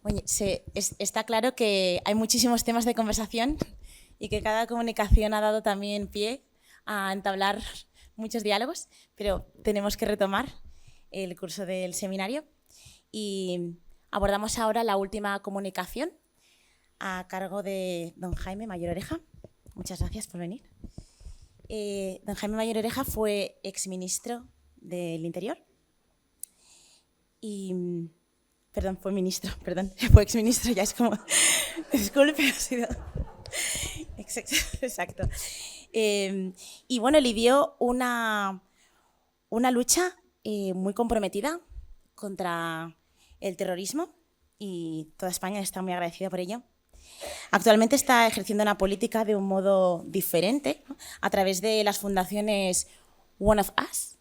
Oye, está claro que hay muchísimos temas de conversación y que cada comunicación ha dado también pie a entablar muchos diálogos, pero tenemos que retomar el curso del seminario y abordamos ahora la última comunicación a cargo de don Jaime Mayor Oreja. Muchas gracias por venir. Don Jaime Mayor Oreja fue exministro del Interior y... Perdón, fue ministro, perdón, fue exministro, ya es como... Disculpe, ha sido... Exacto. Y bueno, lidió una lucha muy comprometida contra el terrorismo y toda España está muy agradecida por ello. Actualmente está ejerciendo una política de un modo diferente, ¿no?, a través de las fundaciones One of Us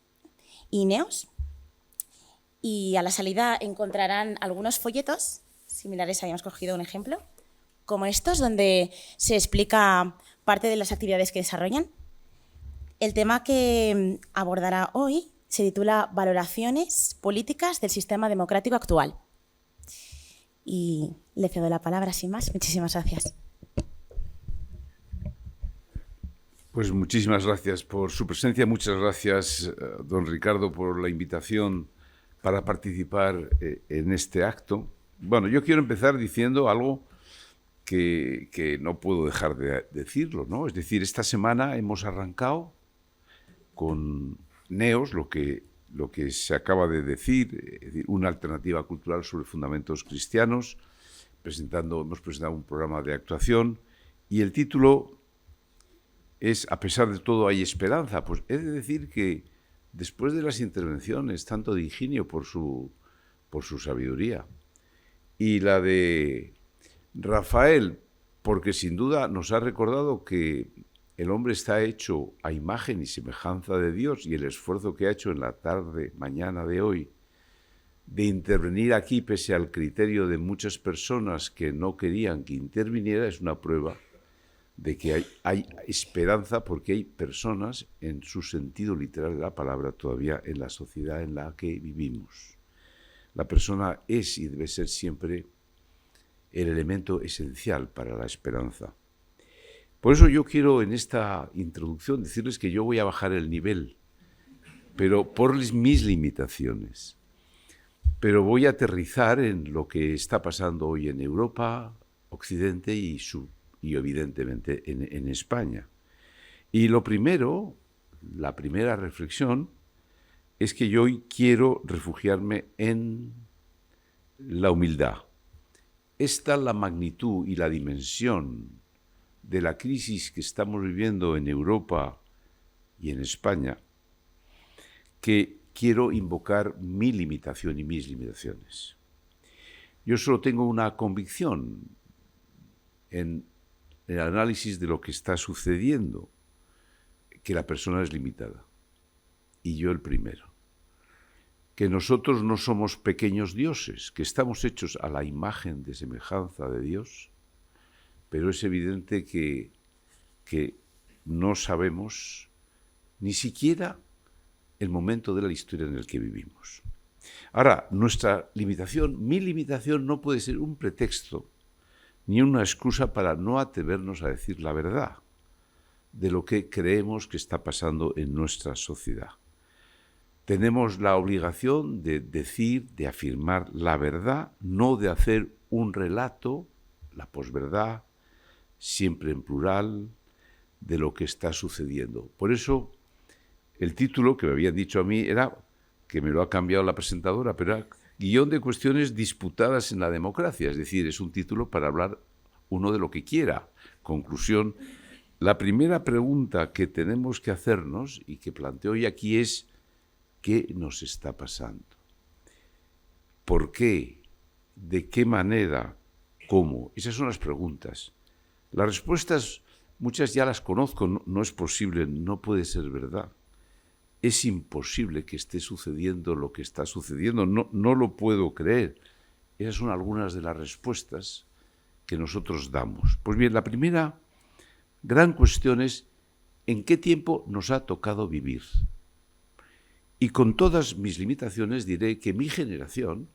y NEOS. Y a la salida encontrarán algunos folletos similares, habíamos cogido un ejemplo, como estos, donde se explica parte de las actividades que desarrollan. El tema que abordará hoy se titula Valoraciones políticas del sistema democrático actual. Y le cedo la palabra sin más. Muchísimas gracias. Pues muchísimas gracias por su presencia. Muchas gracias, don Ricardo, por la invitación para participar en este acto. Bueno, yo quiero empezar diciendo algo que no puedo dejar de decirlo, ¿no? Es decir, esta semana hemos arrancado con NEOS, lo que se acaba de decir, es decir, una alternativa cultural sobre fundamentos cristianos. Hemos presentado un programa de actuación y el título es "A pesar de todo hay esperanza". Pues he de decir que después de las intervenciones, tanto de Higinio por su sabiduría, y la de Rafael, porque sin duda nos ha recordado que el hombre está hecho a imagen y semejanza de Dios, y el esfuerzo que ha hecho en la mañana de hoy, de intervenir aquí pese al criterio de muchas personas que no querían que interviniera, es una prueba de que hay esperanza, porque hay personas, en su sentido literal de la palabra, todavía en la sociedad en la que vivimos. La persona es y debe ser siempre el elemento esencial para la esperanza. Por eso yo quiero en esta introducción decirles que yo voy a bajar el nivel, pero por mis limitaciones. Pero voy a aterrizar en lo que está pasando hoy en Europa, Occidente y evidentemente en España. Y la primera reflexión, es que yo hoy quiero refugiarme en la humildad. Esta la magnitud y la dimensión de la crisis que estamos viviendo en Europa y en España, que quiero invocar mi limitación y mis limitaciones. Yo solo tengo una convicción en el análisis de lo que está sucediendo, que la persona es limitada, y yo el primero. Que nosotros no somos pequeños dioses, que estamos hechos a la imagen de semejanza de Dios, pero es evidente que no sabemos ni siquiera el momento de la historia en el que vivimos. Ahora, mi limitación no puede ser un pretexto ni una excusa para no atrevernos a decir la verdad de lo que creemos que está pasando en nuestra sociedad. Tenemos la obligación de decir, de afirmar la verdad, no de hacer un relato, la posverdad, siempre en plural, de lo que está sucediendo. Por eso, el título que me habían dicho a mí era, que me lo ha cambiado la presentadora, pero era Guión de cuestiones disputadas en la democracia. Es decir, es un título para hablar uno de lo que quiera. Conclusión, la primera pregunta que tenemos que hacernos y que planteo hoy aquí es: ¿qué nos está pasando? ¿Por qué? ¿De qué manera? ¿Cómo? Esas son las preguntas. Las respuestas, muchas ya las conozco. No es posible, no puede ser verdad. Es imposible que esté sucediendo lo que está sucediendo. No lo puedo creer. Esas son algunas de las respuestas que nosotros damos. Pues bien, la primera gran cuestión es: ¿en qué tiempo nos ha tocado vivir? Y con todas mis limitaciones diré que mi generación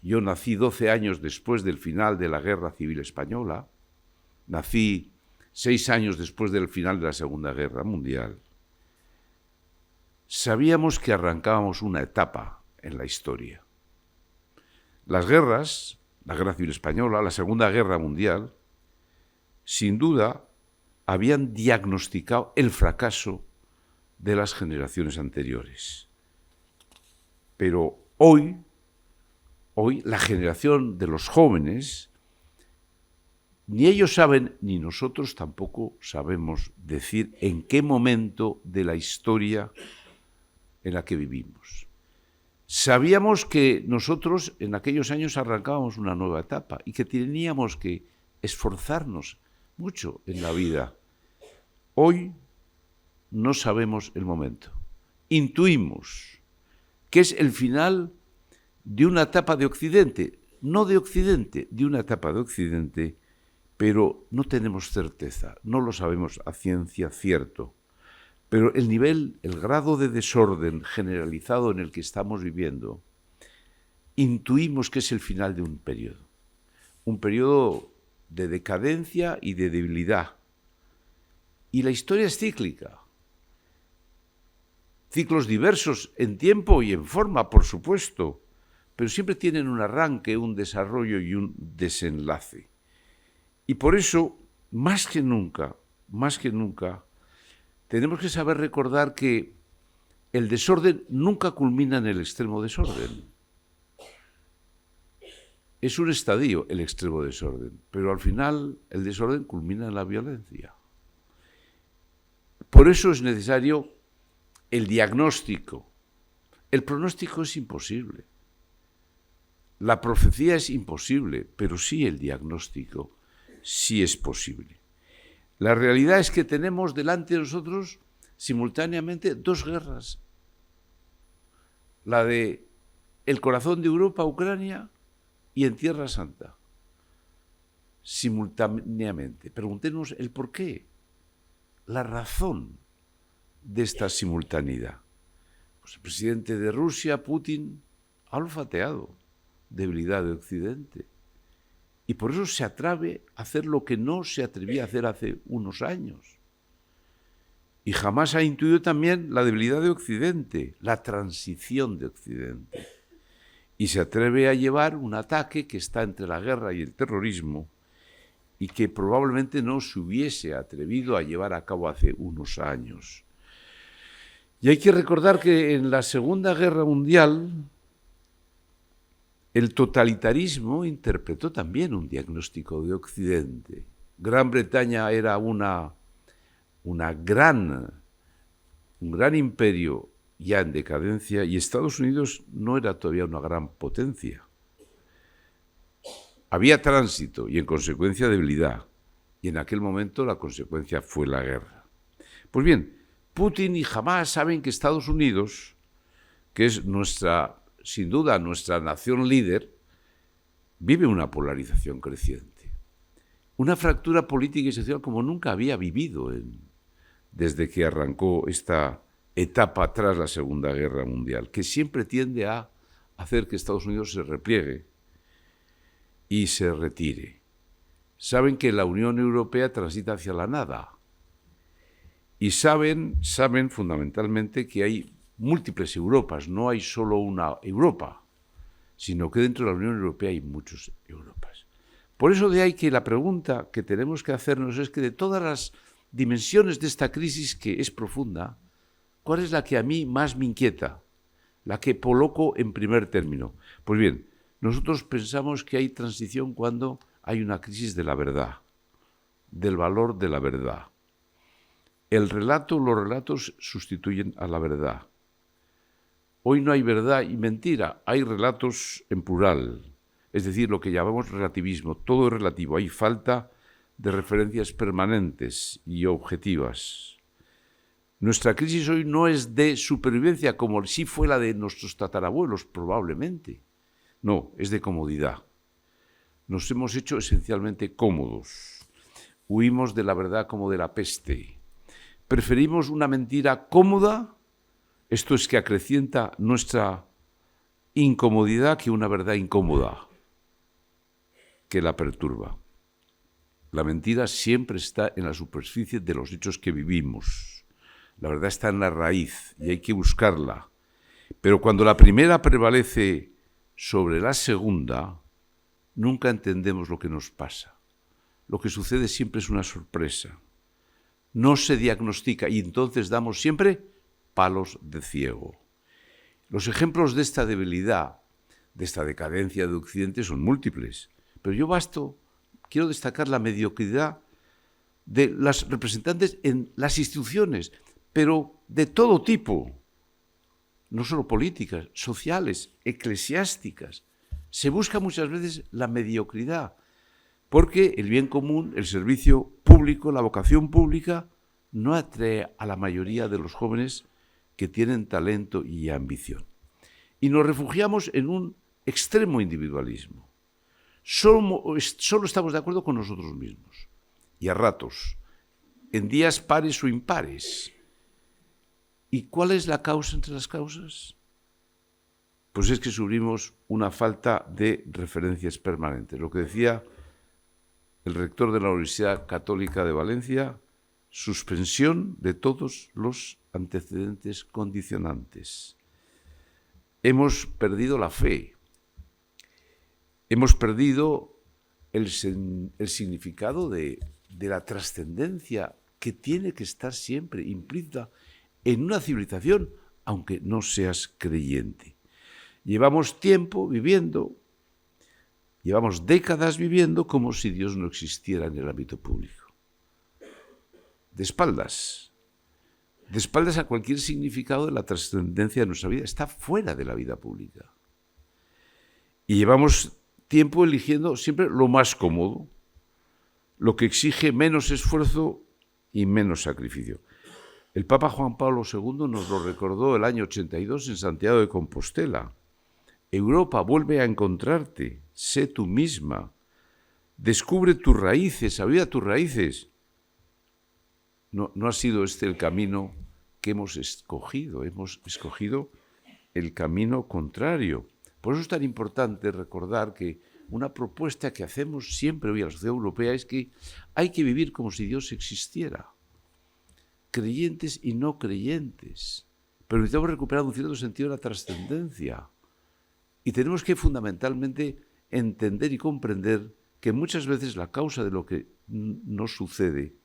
Yo nací 12 años después del final de la Guerra Civil Española, nací 6 años después del final de la Segunda Guerra Mundial. Sabíamos que arrancábamos una etapa en la historia. Las guerras, la Guerra Civil Española, la Segunda Guerra Mundial, sin duda habían diagnosticado el fracaso de las generaciones anteriores. Pero hoy la generación de los jóvenes, ni ellos saben, ni nosotros tampoco sabemos decir en qué momento de la historia en la que vivimos. Sabíamos que nosotros en aquellos años arrancábamos una nueva etapa y que teníamos que esforzarnos mucho en la vida. Hoy no sabemos el momento. Intuimos que es el final de una etapa de Occidente, no de Occidente, de una etapa de Occidente, pero no tenemos certeza, no lo sabemos a ciencia cierta. Pero el nivel, el grado de desorden generalizado en el que estamos viviendo, intuimos que es el final de un periodo de decadencia y de debilidad. Y la historia es cíclica. Ciclos diversos en tiempo y en forma, por supuesto, pero siempre tienen un arranque, un desarrollo y un desenlace. Y por eso, más que nunca, tenemos que saber recordar que el desorden nunca culmina en el extremo desorden. Es un estadio el extremo desorden, pero al final el desorden culmina en la violencia. Por eso es necesario el diagnóstico. El pronóstico es imposible. La profecía es imposible, pero sí el diagnóstico sí es posible. La realidad es que tenemos delante de nosotros simultáneamente dos guerras. La de el corazón de Europa, Ucrania, y en Tierra Santa. Simultáneamente. Preguntémonos el por qué, la razón de esta simultaneidad. Pues el presidente de Rusia, Putin, ha olfateado debilidad de Occidente. Y por eso se atreve a hacer lo que no se atrevía a hacer hace unos años. Y jamás ha intuido también la debilidad de Occidente, la transición de Occidente. Y se atreve a llevar un ataque que está entre la guerra y el terrorismo y que probablemente no se hubiese atrevido a llevar a cabo hace unos años. Y hay que recordar que en la Segunda Guerra Mundial el totalitarismo interpretó también un diagnóstico de Occidente. Gran Bretaña era un gran imperio ya en decadencia y Estados Unidos no era todavía una gran potencia. Había tránsito y en consecuencia debilidad. Y en aquel momento la consecuencia fue la guerra. Pues bien, Putin y Hamas saben que Estados Unidos, que es sin duda nuestra nación líder, vive una polarización creciente. Una fractura política y social como nunca había vivido desde que arrancó esta etapa tras la Segunda Guerra Mundial, que siempre tiende a hacer que Estados Unidos se repliegue y se retire. Saben que la Unión Europea transita hacia la nada y saben fundamentalmente que hay múltiples Europas, no hay solo una Europa, sino que dentro de la Unión Europea hay muchas Europas. Por eso de ahí que la pregunta que tenemos que hacernos es que de todas las dimensiones de esta crisis que es profunda, ¿cuál es la que a mí más me inquieta? La que coloco en primer término. Pues bien, nosotros pensamos que hay transición cuando hay una crisis de la verdad, del valor de la verdad. Los relatos sustituyen a la verdad. Hoy no hay verdad y mentira, hay relatos en plural, es decir, lo que llamamos relativismo, todo es relativo, hay falta de referencias permanentes y objetivas. Nuestra crisis hoy no es de supervivencia como sí fue la de nuestros tatarabuelos, probablemente. No, es de comodidad. Nos hemos hecho esencialmente cómodos. Huimos de la verdad como de la peste. Preferimos una mentira cómoda, esto es que acrecienta nuestra incomodidad que una verdad incómoda que la perturba. La mentira siempre está en la superficie de los hechos que vivimos. La verdad está en la raíz y hay que buscarla. Pero cuando la primera prevalece sobre la segunda, nunca entendemos lo que nos pasa. Lo que sucede siempre es una sorpresa. No se diagnostica y entonces damos siempre palos de ciego. Los ejemplos de esta debilidad, de esta decadencia de Occidente son múltiples, pero yo quiero destacar la mediocridad de las representantes en las instituciones, pero de todo tipo, no solo políticas, sociales, eclesiásticas. Se busca muchas veces la mediocridad, porque el bien común, el servicio público, la vocación pública, no atrae a la mayoría de los jóvenes que tienen talento y ambición. Y nos refugiamos en un extremo individualismo. Solo estamos de acuerdo con nosotros mismos, y a ratos, en días pares o impares. ¿Y cuál es la causa entre las causas? Pues es que sufrimos una falta de referencias permanentes. Lo que decía el rector de la Universidad Católica de Valencia, suspensión de todos los antecedentes condicionantes. Hemos perdido la fe. Hemos perdido el significado de la trascendencia que tiene que estar siempre implícita en una civilización, aunque no seas creyente. Llevamos tiempo viviendo, llevamos décadas viviendo como si Dios no existiera en el ámbito público. De espaldas a cualquier significado de la trascendencia de nuestra vida, está fuera de la vida pública. Y llevamos tiempo eligiendo siempre lo más cómodo, lo que exige menos esfuerzo y menos sacrificio. El Papa Juan Pablo II nos lo recordó el año 82 en Santiago de Compostela. Europa, vuelve a encontrarte, sé tú misma, descubre tus raíces, aviva tus raíces. No ha sido este el camino que hemos escogido el camino contrario. Por eso es tan importante recordar que una propuesta que hacemos siempre hoy a la sociedad europea es que hay que vivir como si Dios existiera, creyentes y no creyentes, pero necesitamos recuperar un cierto sentido de la trascendencia y tenemos que fundamentalmente entender y comprender que muchas veces la causa de lo que nos sucede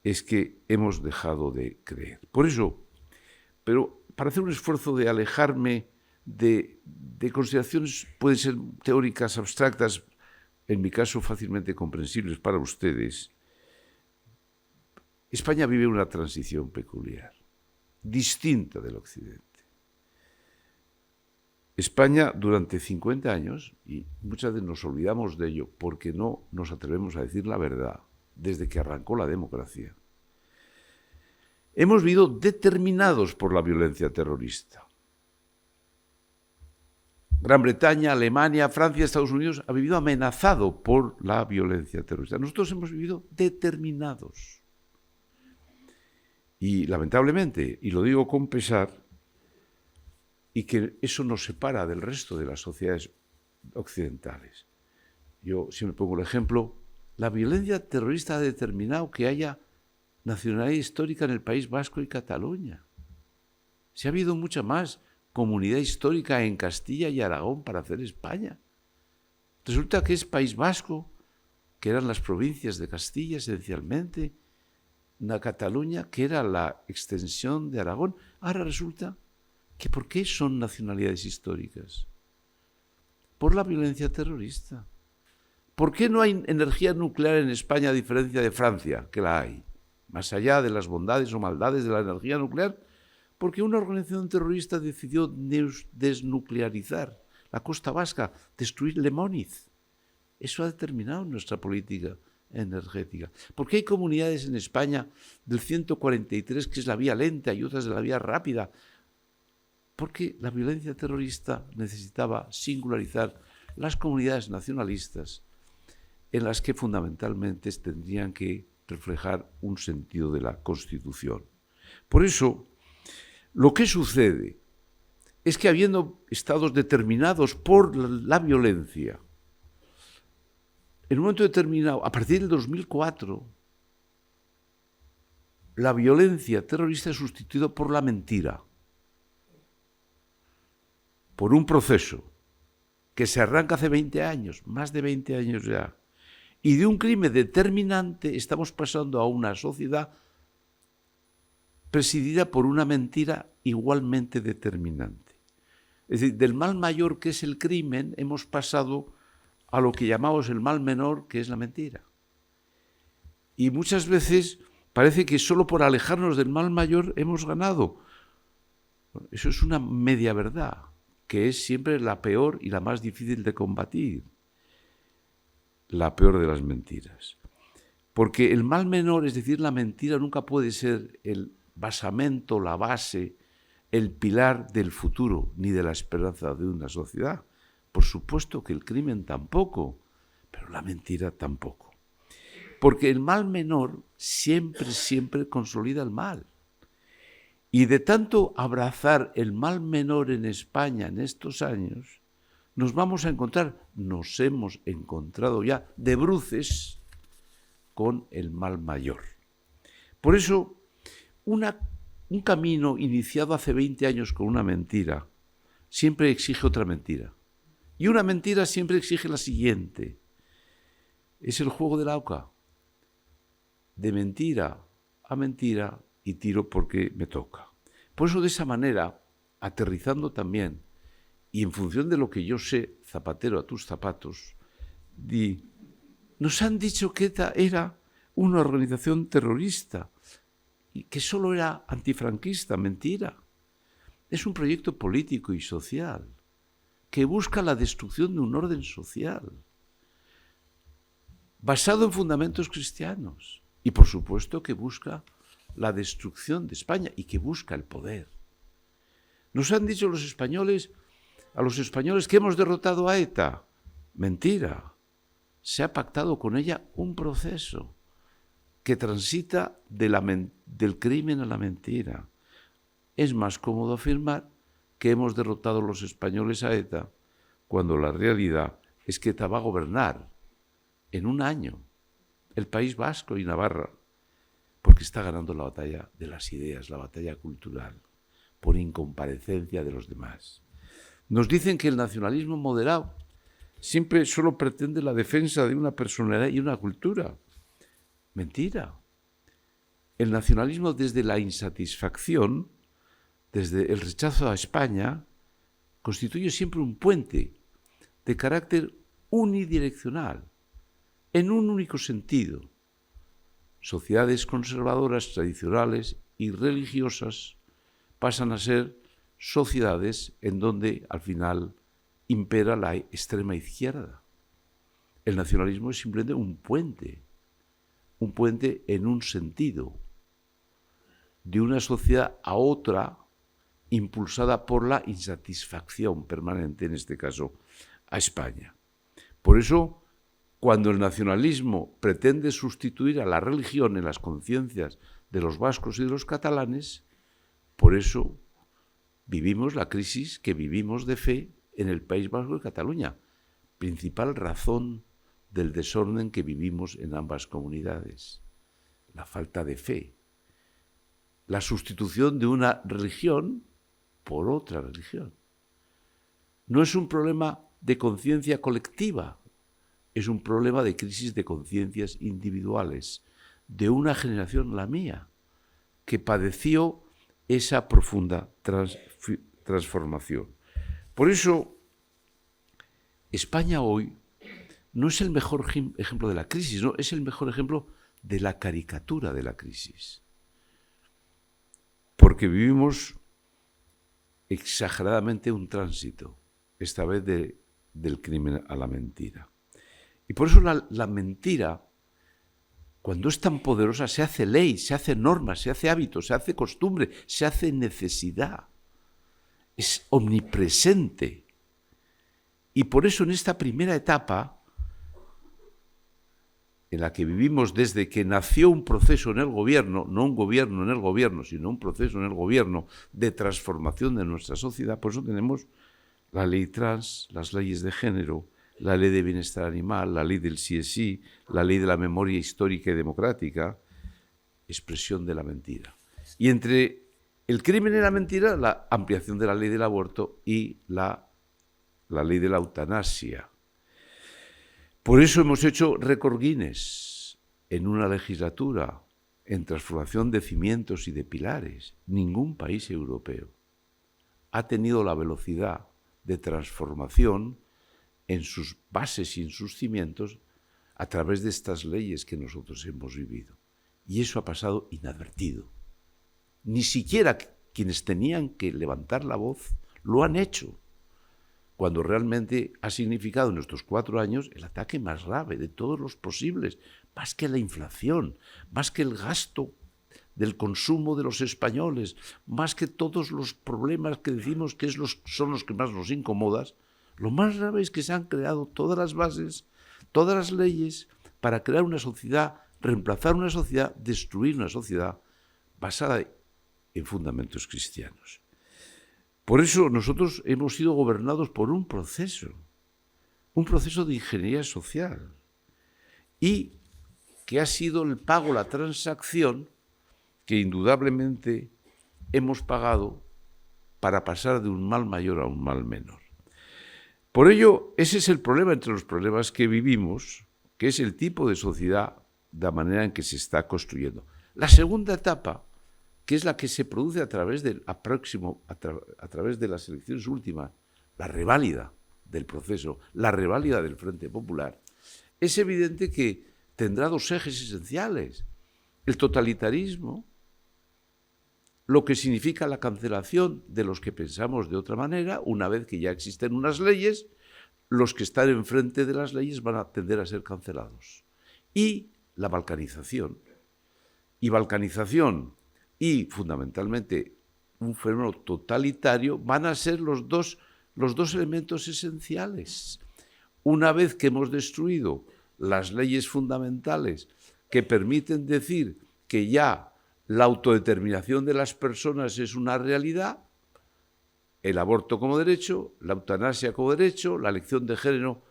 es que hemos dejado de creer. Por eso, pero para hacer un esfuerzo de alejarme de consideraciones, pueden ser teóricas, abstractas, en mi caso fácilmente comprensibles para ustedes, España vive una transición peculiar, distinta del Occidente. España durante 50 años, y muchas veces nos olvidamos de ello porque no nos atrevemos a decir la verdad, desde que arrancó la democracia, hemos vivido determinados por la violencia terrorista. Gran Bretaña, Alemania, Francia, Estados Unidos ha vivido amenazado por la violencia terrorista. Nosotros hemos vivido determinados. Y lamentablemente, y lo digo con pesar, y que eso nos separa del resto de las sociedades occidentales. Yo siempre pongo el ejemplo, la violencia terrorista ha determinado que haya nacionalidad histórica en el País Vasco y Cataluña. Si ha habido mucha más comunidad histórica en Castilla y Aragón para hacer España. Resulta que es País Vasco, que eran las provincias de Castilla esencialmente, una Cataluña que era la extensión de Aragón. Ahora resulta que ¿por qué son nacionalidades históricas? Por la violencia terrorista. ¿Por qué no hay energía nuclear en España a diferencia de Francia, que la hay? Más allá de las bondades o maldades de la energía nuclear, porque una organización terrorista decidió desnuclearizar la costa vasca, destruir Lemóniz. Eso ha determinado nuestra política energética. ¿Por qué hay comunidades en España del 143 que es la vía lenta y otras de la vía rápida? Porque la violencia terrorista necesitaba singularizar las comunidades nacionalistas en las que fundamentalmente tendrían que reflejar un sentido de la Constitución. Por eso, lo que sucede es que habiendo estados determinados por la violencia, en un momento determinado, a partir del 2004, la violencia terrorista es sustituida por la mentira, por un proceso que se arranca hace 20 años, más de 20 años ya, y de un crimen determinante estamos pasando a una sociedad presidida por una mentira igualmente determinante. Es decir, del mal mayor que es el crimen hemos pasado a lo que llamamos el mal menor, que es la mentira. Y muchas veces parece que solo por alejarnos del mal mayor hemos ganado. Eso es una media verdad, que es siempre la peor y la más difícil de combatir. La peor de las mentiras. Porque el mal menor, es decir, la mentira, nunca puede ser el basamento, la base, el pilar del futuro, ni de la esperanza de una sociedad. Por supuesto que el crimen tampoco, pero la mentira tampoco. Porque el mal menor siempre consolida el mal. Y de tanto abrazar el mal menor en España en estos años, nos hemos encontrado ya de bruces con el mal mayor. Por eso, un camino iniciado hace 20 años con una mentira siempre exige otra mentira. Y una mentira siempre exige la siguiente. Es el juego de la oca. De mentira a mentira y tiro porque me toca. Por eso, de esa manera, aterrizando también, y en función de lo que yo sé, zapatero a tus zapatos, nos han dicho que ETA era una organización terrorista y que solo era antifranquista. Mentira. Es un proyecto político y social que busca la destrucción de un orden social basado en fundamentos cristianos y, por supuesto, que busca la destrucción de España y que busca el poder. Nos han dicho a los españoles que hemos derrotado a ETA. Mentira. Se ha pactado con ella un proceso que transita del crimen a la mentira. Es más cómodo afirmar que hemos derrotado los españoles a ETA cuando la realidad es que ETA va a gobernar en un año el País Vasco y Navarra, porque está ganando la batalla de las ideas, la batalla cultural, por incomparecencia de los demás. Nos dicen que el nacionalismo moderado siempre solo pretende la defensa de una personalidad y una cultura. Mentira. El nacionalismo, desde la insatisfacción, desde el rechazo a España, constituye siempre un puente de carácter unidireccional, en un único sentido. Sociedades conservadoras, tradicionales y religiosas pasan a ser sociedades en donde al final impera la extrema izquierda. El nacionalismo es simplemente un puente en un sentido, de una sociedad a otra, impulsada por la insatisfacción permanente, en este caso, a España. Por eso, cuando el nacionalismo pretende sustituir a la religión en las conciencias de los vascos y de los catalanes, por eso vivimos la crisis que vivimos de fe en el País Vasco y Cataluña, principal razón del desorden que vivimos en ambas comunidades, la falta de fe, la sustitución de una religión por otra religión. No es un problema de conciencia colectiva, es un problema de crisis de conciencias individuales, de una generación, la mía, que padeció esa profunda transformación. Por eso, España hoy no es el mejor ejemplo de la crisis, no, es el mejor ejemplo de la caricatura de la crisis. Porque vivimos exageradamente un tránsito, esta vez del crimen a la mentira. Y por eso la mentira, cuando es tan poderosa, se hace ley, se hace norma, se hace hábito, se hace costumbre, se hace necesidad. Es omnipresente. Y por eso en esta primera etapa, en la que vivimos desde que nació un proceso en el gobierno, no un gobierno en el gobierno, sino un proceso en el gobierno de transformación de nuestra sociedad. Por eso tenemos la ley trans, las leyes de género, la ley de bienestar animal, la ley del sí es sí, la ley de la memoria histórica y democrática, expresión de la mentira. Y entre el crimen y la mentira, la ampliación de la ley del aborto y la ley de la eutanasia. Por eso hemos hecho récord Guinness en una legislatura en transformación de cimientos y de pilares. Ningún país europeo ha tenido la velocidad de transformación en sus bases y en sus cimientos a través de estas leyes que nosotros hemos vivido. Y eso ha pasado inadvertido. Ni siquiera quienes tenían que levantar la voz lo han hecho, cuando realmente ha significado en estos 4 años el ataque más grave de todos los posibles, más que la inflación, más que el gasto del consumo de los españoles, más que todos los problemas que decimos que son los que más nos incomodan. Lo más grave es que se han creado todas las bases, todas las leyes para crear una sociedad, reemplazar una sociedad, destruir una sociedad basada en fundamentos cristianos. Por eso nosotros hemos sido gobernados por un proceso de ingeniería social, y que ha sido el pago, la transacción que indudablemente hemos pagado para pasar de un mal mayor a un mal menor. Por ello, ese es el problema entre los problemas que vivimos, que es el tipo de sociedad, la manera en que se está construyendo. La segunda etapa, que es la que se produce a través de las elecciones últimas, la reválida del proceso, la reválida del Frente Popular, es evidente que tendrá 2 ejes esenciales: el totalitarismo, lo que significa la cancelación de los que pensamos de otra manera. Una vez que ya existen unas leyes, los que están enfrente de las leyes van a tender a ser cancelados. Y la balcanización. Y fundamentalmente un fenómeno totalitario van a ser los dos elementos esenciales. Una vez que hemos destruido las leyes fundamentales que permiten decir que ya la autodeterminación de las personas es una realidad, el aborto como derecho, la eutanasia como derecho, la elección de género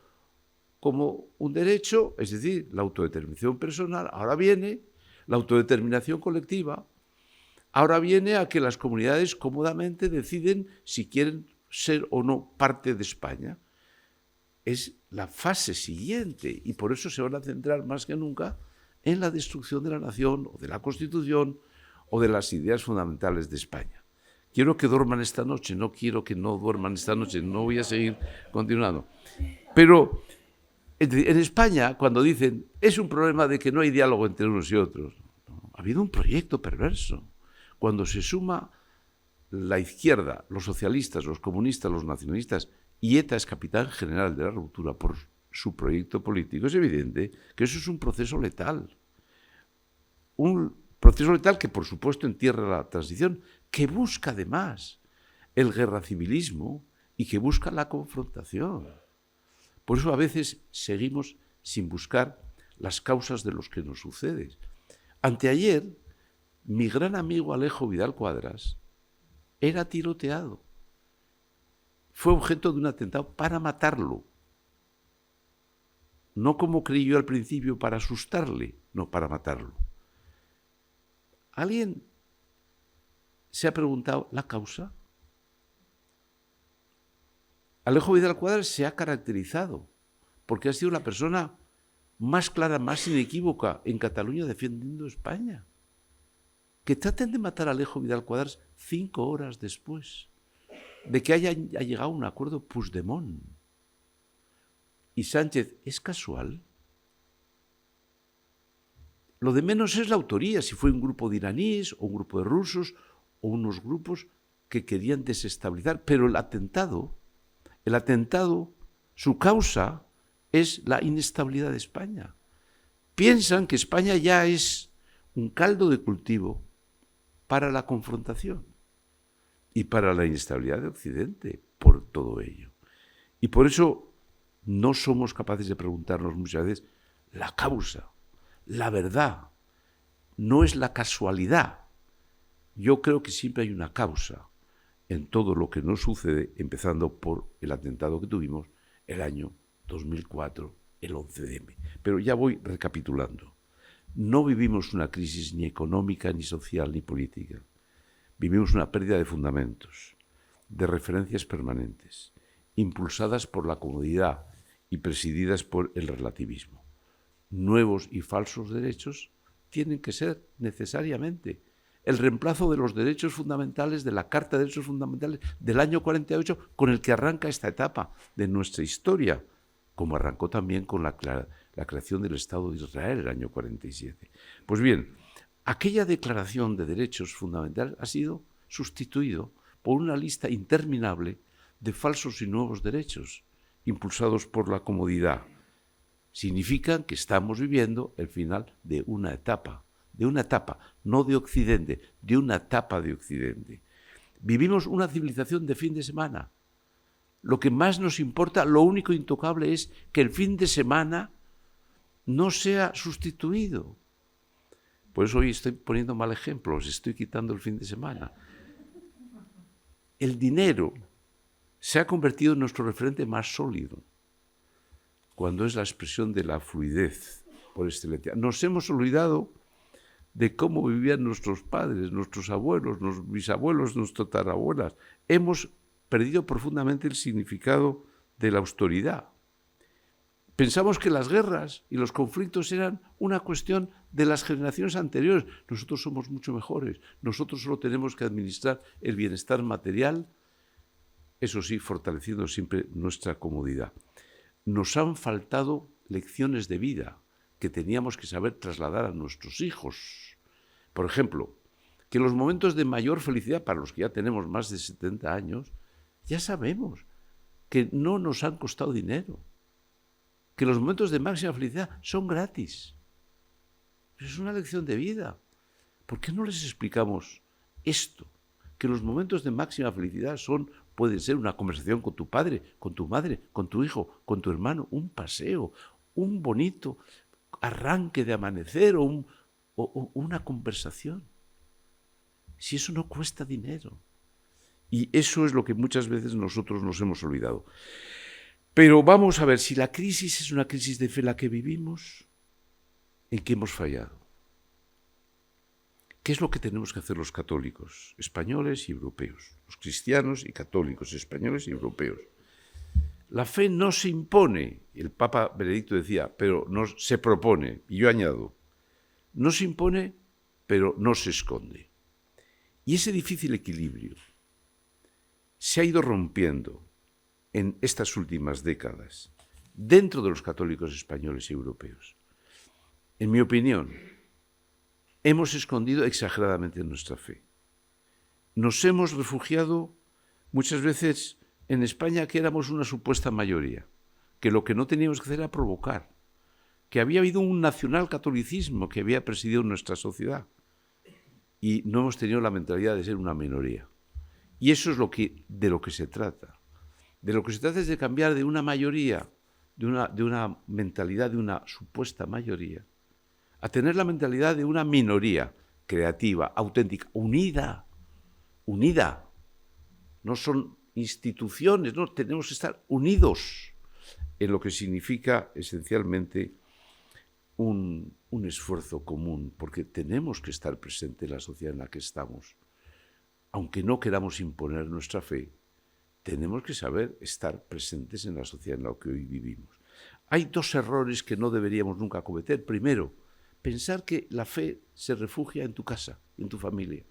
como un derecho, es decir, la autodeterminación personal, ahora viene la autodeterminación colectiva. Ahora viene a que las comunidades cómodamente deciden si quieren ser o no parte de España. Es la fase siguiente, y por eso se van a centrar más que nunca en la destrucción de la nación, o de la Constitución, o de las ideas fundamentales de España. Quiero que duerman esta noche, no quiero que no duerman esta noche, no voy a seguir continuando. Pero en España, cuando dicen es un problema de que no hay diálogo entre unos y otros, no, ha habido un proyecto perverso. Cuando se suma la izquierda, los socialistas, los comunistas, los nacionalistas, y ETA es capitán general de la ruptura por su proyecto político, es evidente que eso es un proceso letal. Un proceso letal que, por supuesto, entierra la transición, que busca además el guerracivilismo y que busca la confrontación. Por eso a veces seguimos sin buscar las causas de los que nos sucede. Anteayer, mi gran amigo Alejo Vidal Quadras era tiroteado. Fue objeto de un atentado para matarlo. No como creí yo al principio, para asustarle, no, para matarlo. ¿Alguien se ha preguntado la causa? Alejo Vidal Quadras se ha caracterizado porque ha sido la persona más clara, más inequívoca en Cataluña defendiendo España. Que traten de matar a Alejo Vidal Quadras 5 horas después de que haya llegado a un acuerdo Puigdemont y Sánchez. ¿Es casual? Lo de menos es la autoría, si fue un grupo de iraníes o un grupo de rusos o unos grupos que querían desestabilizar, pero el atentado, su causa es la inestabilidad de España. Piensan que España ya es un caldo de cultivo para la confrontación y para la inestabilidad de Occidente por todo ello. Y por eso no somos capaces de preguntarnos muchas veces la causa. la verdad, no es la casualidad. Yo creo que siempre hay una causa en todo lo que nos sucede, empezando por el atentado que tuvimos el año 2004, el 11M. Pero ya voy recapitulando. No vivimos una crisis ni económica, ni social, ni política. Vivimos una pérdida de fundamentos, de referencias permanentes, impulsadas por la comodidad y presididas por el relativismo. Nuevos y falsos derechos tienen que ser necesariamente el reemplazo de los derechos fundamentales de la Carta de Derechos Fundamentales del año 48, con el que arranca esta etapa de nuestra historia, como arrancó también con la creación del Estado de Israel el año 47. Pues bien, aquella declaración de derechos fundamentales ha sido sustituido por una lista interminable de falsos y nuevos derechos, impulsados por la comodidad. Significan que estamos viviendo el final de una etapa, no de Occidente, de una etapa de Occidente. Vivimos una civilización de fin de semana. Lo que más nos importa, lo único intocable es que el fin de semana no sea sustituido. Por eso hoy estoy poniendo mal ejemplos, estoy quitando el fin de semana. El dinero se ha convertido en nuestro referente más sólido, cuando es la expresión de la fluidez por excelencia. Nos hemos olvidado de cómo vivían nuestros padres, nuestros abuelos, nuestros bisabuelos, nuestras tatarabuelas. Hemos perdido profundamente el significado de la austeridad. Pensamos que las guerras y los conflictos eran una cuestión de las generaciones anteriores. Nosotros somos mucho mejores. Nosotros solo tenemos que administrar el bienestar material, eso sí, fortaleciendo siempre nuestra comodidad. Nos han faltado lecciones de vida que teníamos que saber trasladar a nuestros hijos. Por ejemplo, que los momentos de mayor felicidad, para los que ya tenemos más de 70 años, ya sabemos que no nos han costado dinero, que los momentos de máxima felicidad son gratis. Es una lección de vida. ¿Por qué no les explicamos esto? Que los momentos de máxima felicidad pueden ser una conversación con tu padre, con tu madre, con tu hijo, con tu hermano, un paseo, un bonito arranque de amanecer o una conversación. Si eso no cuesta dinero. Y eso es lo que muchas veces nosotros nos hemos olvidado. Pero vamos a ver, si la crisis es una crisis de fe la que vivimos, ¿en qué hemos fallado? ¿Qué es lo que tenemos que hacer los católicos, españoles y europeos? Los cristianos y católicos, españoles y europeos. La fe no se impone, el Papa Benedicto decía, pero no se propone. Y yo añado, no se impone, pero no se esconde. Y ese difícil equilibrio se ha ido rompiendo en estas últimas décadas dentro de los católicos españoles y europeos. En mi opinión, hemos escondido exageradamente nuestra fe. Nos hemos refugiado muchas veces en España, que éramos una supuesta mayoría, que lo que no teníamos que hacer era provocar, que había habido un nacionalcatolicismo que había presidido nuestra sociedad y no hemos tenido la mentalidad de ser una minoría. Y eso es de lo que se trata. De lo que se trata es de cambiar de una mayoría, de una mentalidad de una supuesta mayoría, a tener la mentalidad de una minoría creativa, auténtica, unida. No son instituciones, no, tenemos que estar unidos en lo que significa esencialmente un esfuerzo común, porque tenemos que estar presentes en la sociedad en la que estamos. Aunque no queramos imponer nuestra fe, tenemos que saber estar presentes en la sociedad en la que hoy vivimos. Hay dos errores que no deberíamos nunca cometer. Primero, pensar que la fe se refugia en tu casa, en tu familia.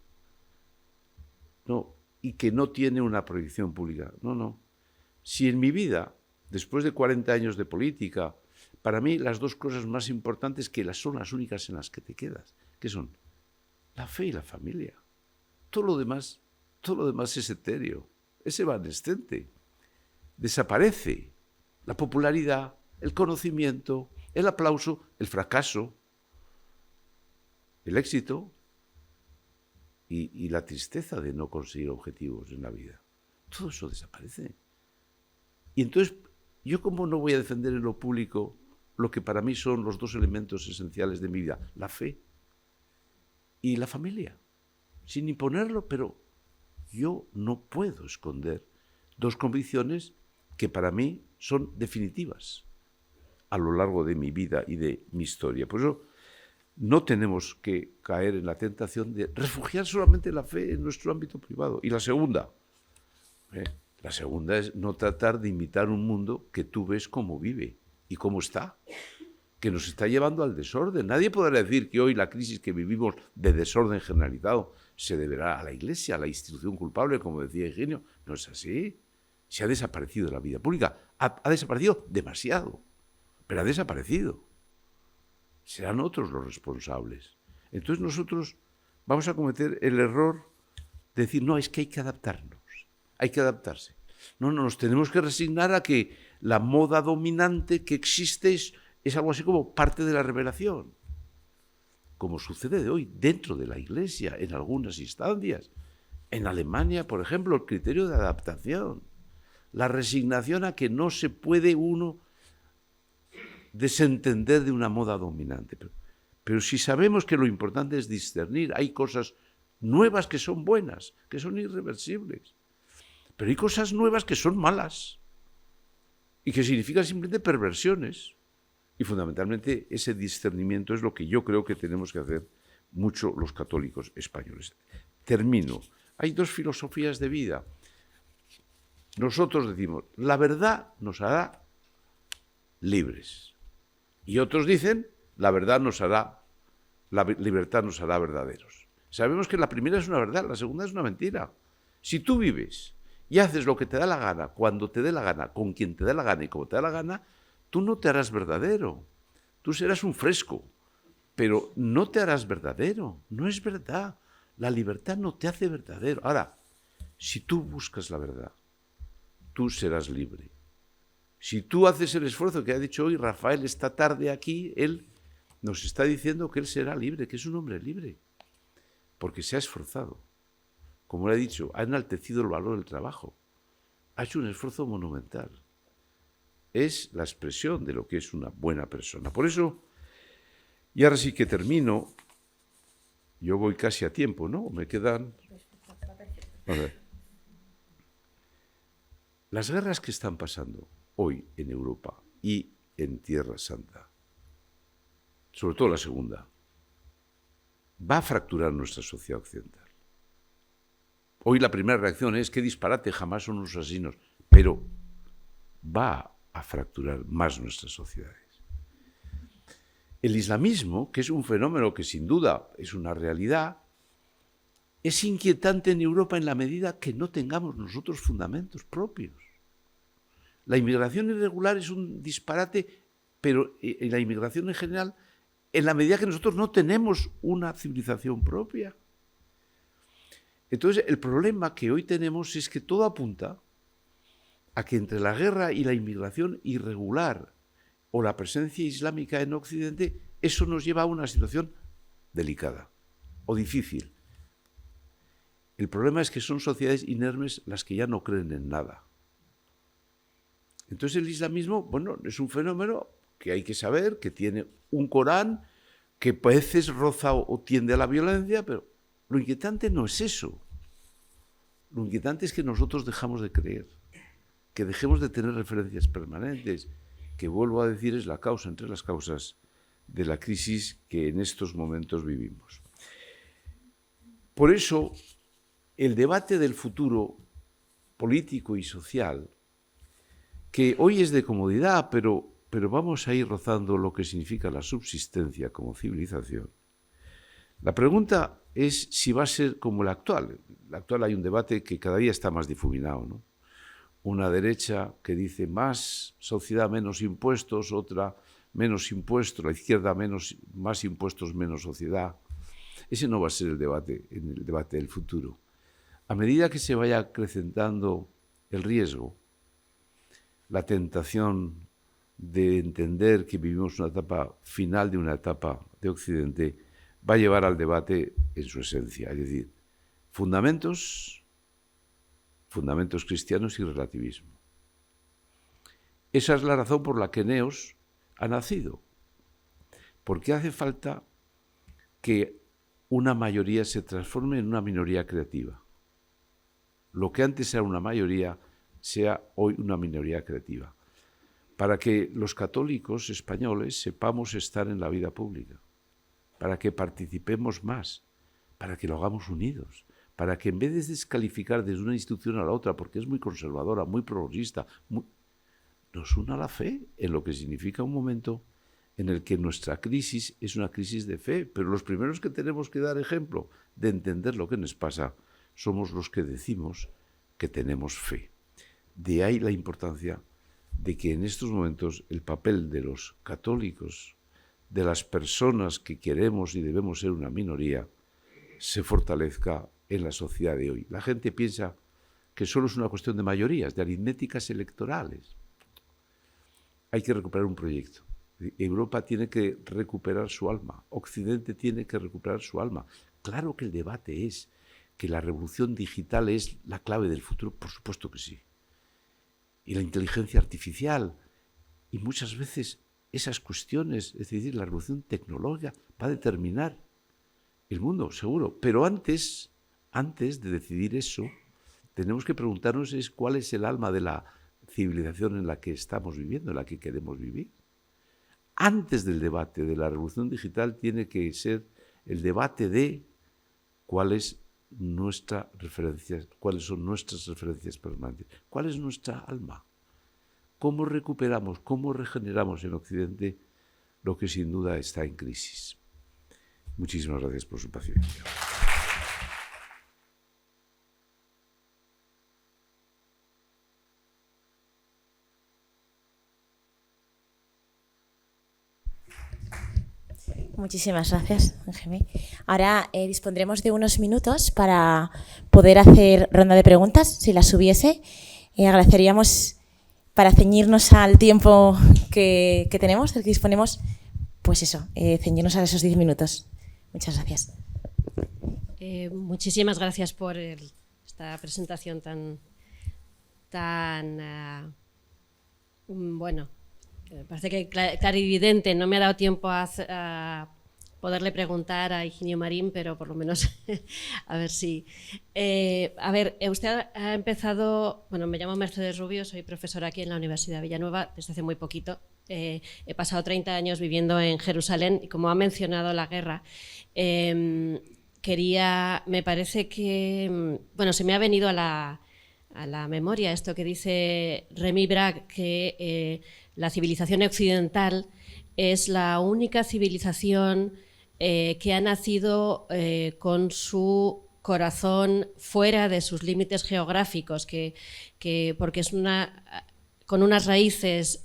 No, y que no tiene una proyección pública. No. Si en mi vida, después de 40 años de política, para mí las dos cosas más importantes que son las únicas en las que te quedas, que son la fe y la familia. Todo lo demás es etéreo, es evanescente. Desaparece la popularidad, el conocimiento, el aplauso, el fracaso, el éxito y la tristeza de no conseguir objetivos en la vida. Todo eso desaparece. Y entonces, ¿yo cómo no voy a defender en lo público lo que para mí son los dos elementos esenciales de mi vida, la fe y la familia, sin imponerlo, pero yo no puedo esconder dos convicciones que para mí son definitivas a lo largo de mi vida y de mi historia. Por eso no tenemos que caer en la tentación de refugiar solamente la fe en nuestro ámbito privado. Y la segunda es no tratar de imitar un mundo que tú ves cómo vive y cómo está, que nos está llevando al desorden. Nadie podrá decir que hoy la crisis que vivimos de desorden generalizado se deberá a la Iglesia, a la institución culpable, como decía Eugenio. No es así. Se ha desaparecido de la vida pública. Ha desaparecido demasiado, pero ha desaparecido. Serán otros los responsables. Entonces nosotros vamos a cometer el error de decir, no, es que hay que adaptarnos, hay que adaptarse. No, nos tenemos que resignar a que la moda dominante que existe es algo así como parte de la revelación, como sucede de hoy dentro de la Iglesia, en algunas instancias. En Alemania, por ejemplo, el criterio de adaptación, la resignación a que no se puede uno desentender de una moda dominante. Pero si sabemos que lo importante es discernir, hay cosas nuevas que son buenas, que son irreversibles, pero hay cosas nuevas que son malas y que significan simplemente perversiones. Y fundamentalmente ese discernimiento es lo que yo creo que tenemos que hacer mucho los católicos españoles. Termino. Hay dos filosofías de vida. Nosotros decimos, la verdad nos hará libres. Y otros dicen, la libertad nos hará verdaderos. Sabemos que la primera es una verdad, la segunda es una mentira. Si tú vives y haces lo que te da la gana, cuando te dé la gana, con quien te dé la gana y como te da la gana, tú no te harás verdadero. Tú serás un fresco, pero no te harás verdadero. No es verdad. La libertad no te hace verdadero. Ahora, si tú buscas la verdad, tú serás libre. Si tú haces el esfuerzo que ha dicho hoy Rafael esta tarde aquí, él nos está diciendo que él será libre, que es un hombre libre, porque se ha esforzado. Como le he dicho, ha enaltecido el valor del trabajo, ha hecho un esfuerzo monumental. Es la expresión de lo que es una buena persona. Por eso, y ahora sí que termino, yo voy casi a tiempo, ¿no? Me quedan... A ver. Las guerras que están pasando hoy en Europa y en Tierra Santa, sobre todo la segunda, va a fracturar nuestra sociedad occidental. Hoy la primera reacción es que disparate, jamás son unos asesinos, pero va a fracturar más nuestras sociedades. El islamismo, que es un fenómeno que sin duda es una realidad, es inquietante en Europa en la medida que no tengamos nosotros fundamentos propios. La inmigración irregular es un disparate, pero la inmigración en general, en la medida que nosotros no tenemos una civilización propia. Entonces, el problema que hoy tenemos es que todo apunta a que entre la guerra y la inmigración irregular o la presencia islámica en Occidente, eso nos lleva a una situación delicada o difícil. El problema es que son sociedades inermes las que ya no creen en nada. Entonces el islamismo, bueno, es un fenómeno que hay que saber, que tiene un Corán, que a veces roza o tiende a la violencia, pero lo inquietante no es eso. Lo inquietante es que nosotros dejamos de creer, que dejemos de tener referencias permanentes, que vuelvo a decir es la causa, entre las causas de la crisis que en estos momentos vivimos. Por eso, el debate del futuro político y social, que hoy es de comodidad, pero vamos a ir rozando lo que significa la subsistencia como civilización. La pregunta es si va a ser como el actual. El actual hay un debate que cada día está más difuminado, ¿no? Una derecha que dice más sociedad, menos impuestos, otra menos impuestos, la izquierda más impuestos, menos sociedad. Ese no va a ser el debate del futuro. A medida que se vaya acrecentando el riesgo, la tentación de entender que vivimos una etapa final de una etapa de Occidente, va a llevar al debate en su esencia, es decir, fundamentos cristianos y relativismo. Esa es la razón por la que Neos ha nacido. Porque hace falta que una mayoría se transforme en una minoría creativa. Lo que antes era una mayoría sea hoy una minoría creativa. Para que los católicos españoles sepamos estar en la vida pública, para que participemos más, para que lo hagamos unidos, para que en vez de descalificar desde una institución a la otra, porque es muy conservadora, muy progresista, nos una la fe en lo que significa un momento en el que nuestra crisis es una crisis de fe, pero los primeros que tenemos que dar ejemplo de entender lo que nos pasa somos los que decimos que tenemos fe. De ahí la importancia de que en estos momentos el papel de los católicos, de las personas que queremos y debemos ser una minoría, se fortalezca en la sociedad de hoy. La gente piensa que solo es una cuestión de mayorías, de aritméticas electorales. Hay que recuperar un proyecto. Europa tiene que recuperar su alma, Occidente tiene que recuperar su alma. Claro que el debate es que la revolución digital es la clave del futuro, por supuesto que sí. Y la inteligencia artificial, y muchas veces esas cuestiones, es decir, la revolución tecnológica va a determinar el mundo, seguro. Pero antes de decidir eso, tenemos que preguntarnos cuál es el alma de la civilización en la que estamos viviendo, en la que queremos vivir. Antes del debate de la revolución digital tiene que ser el debate de cuáles son nuestras referencias permanentes, cuál es nuestra alma, cómo recuperamos, cómo regeneramos en Occidente lo que sin duda está en crisis. Muchísimas gracias por su paciencia. Muchísimas gracias, Ángel. Ahora dispondremos de unos minutos para poder hacer ronda de preguntas, si las hubiese. Agradeceríamos, para ceñirnos al tiempo que tenemos, del que disponemos, pues eso, ceñirnos a esos 10 minutos. Muchas gracias. Muchísimas gracias por esta presentación tan bueno. Parece que clarividente. No me ha dado tiempo a poderle preguntar a Higinio Marín, pero por lo menos a ver si... a ver, usted ha empezado... Bueno, me llamo Mercedes Rubio, soy profesora aquí en la Universidad de Villanueva desde hace muy poquito. He pasado 30 años viviendo en Jerusalén y como ha mencionado la guerra, me parece que... Bueno, se me ha venido a la memoria esto que dice Remy Braque, que... la civilización occidental es la única civilización que ha nacido con su corazón fuera de sus límites geográficos, porque es con unas raíces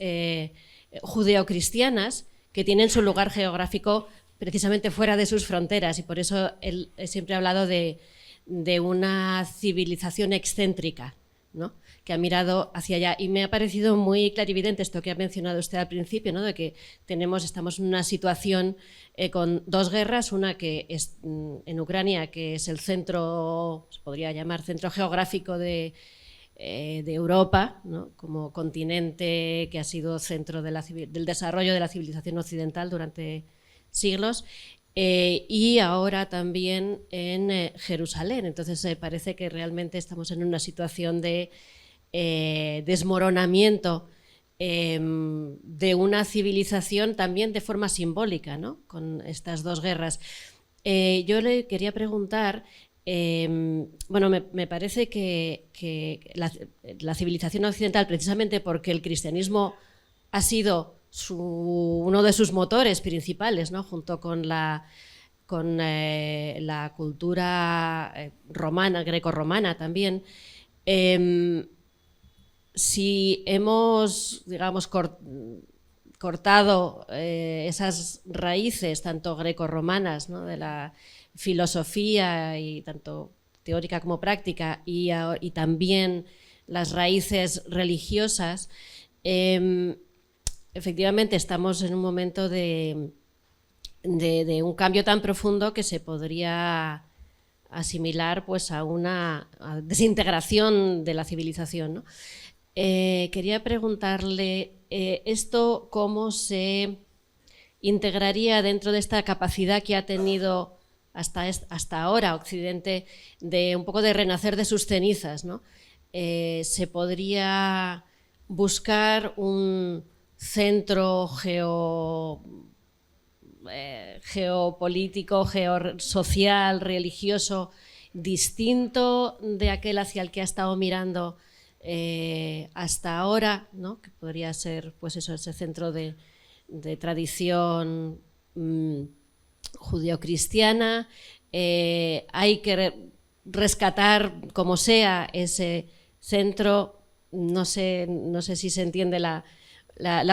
judeocristianas que tienen su lugar geográfico precisamente fuera de sus fronteras, y por eso él siempre ha hablado de una civilización excéntrica, ¿no?, que ha mirado hacia allá. Y me ha parecido muy clarividente esto que ha mencionado usted al principio, ¿no?, de que estamos en una situación con dos guerras, una que es en Ucrania, que es el centro, se podría llamar centro geográfico de Europa, ¿no?, como continente que ha sido centro del desarrollo de la civilización occidental durante siglos, y ahora también en Jerusalén. Entonces parece que realmente estamos en una situación de desmoronamiento de una civilización también de forma simbólica, ¿no?, con estas dos guerras. Yo le quería preguntar, bueno, me parece que la civilización occidental, precisamente porque el cristianismo ha sido uno de sus motores principales, ¿no?, junto con la cultura romana, grecorromana también, si hemos, digamos, cortado esas raíces, tanto grecorromanas, ¿no?, de la filosofía, y tanto teórica como práctica, y también las raíces religiosas, efectivamente estamos en un momento de un cambio tan profundo que se podría asimilar, pues, a una desintegración de la civilización, ¿no? Quería preguntarle esto cómo se integraría dentro de esta capacidad que ha tenido hasta ahora Occidente de un poco de renacer de sus cenizas, ¿no? Se podría buscar un centro geopolítico, geosocial, religioso, distinto de aquel hacia el que ha estado mirando hasta ahora, ¿no? Que podría ser, pues eso, ese centro de tradición judeocristiana. Hay que rescatar, como sea, ese centro. No sé si se entiende la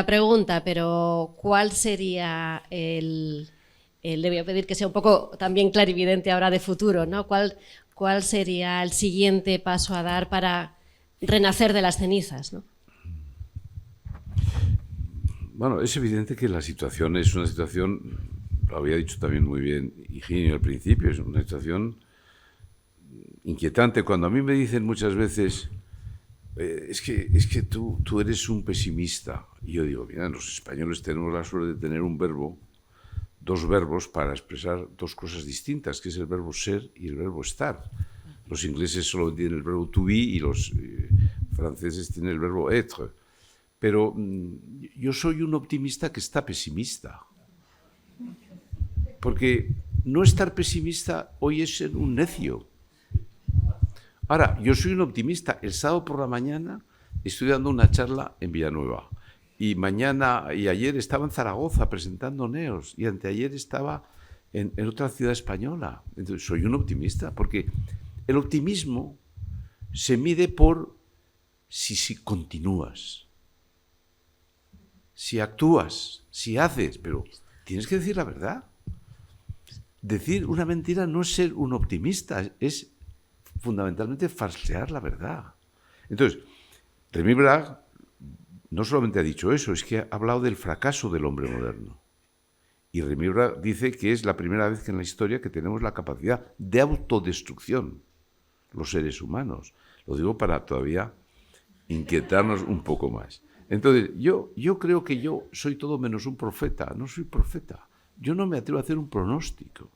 pregunta, pero ¿cuál sería le voy a pedir que sea un poco también clarividente ahora de futuro, ¿no? ¿Cuál sería el siguiente paso a dar para renacer de las cenizas, ¿no? Bueno, es evidente que la situación es una situación, lo había dicho también muy bien Higinio al principio, es una situación inquietante. Cuando a mí me dicen muchas veces, es que tú eres un pesimista, y yo digo, mira, los españoles tenemos la suerte de tener dos verbos para expresar dos cosas distintas, que es el verbo ser y el verbo estar. Los ingleses solo tienen el verbo to be y los franceses tienen el verbo être. Pero yo soy un optimista que está pesimista. Porque no estar pesimista hoy es ser un necio. Ahora, yo soy un optimista. El sábado por la mañana estoy dando una charla en Villanueva. Y mañana y ayer estaba en Zaragoza presentando Neos. Y anteayer estaba en otra ciudad española. Entonces, soy un optimista. Porque el optimismo se mide por si continúas. Si actúas, si haces, pero tienes que decir la verdad. Decir una mentira no es ser un optimista, es fundamentalmente falsear la verdad. Entonces, Rémy Brague no solamente ha dicho eso, es que ha hablado del fracaso del hombre moderno. Y Rémy Brague dice que es la primera vez que en la historia que tenemos la capacidad de autodestrucción, los seres humanos. Lo digo para todavía inquietarnos un poco más. Entonces, yo creo que yo soy todo menos un profeta, no soy profeta. Yo no me atrevo a hacer un pronóstico.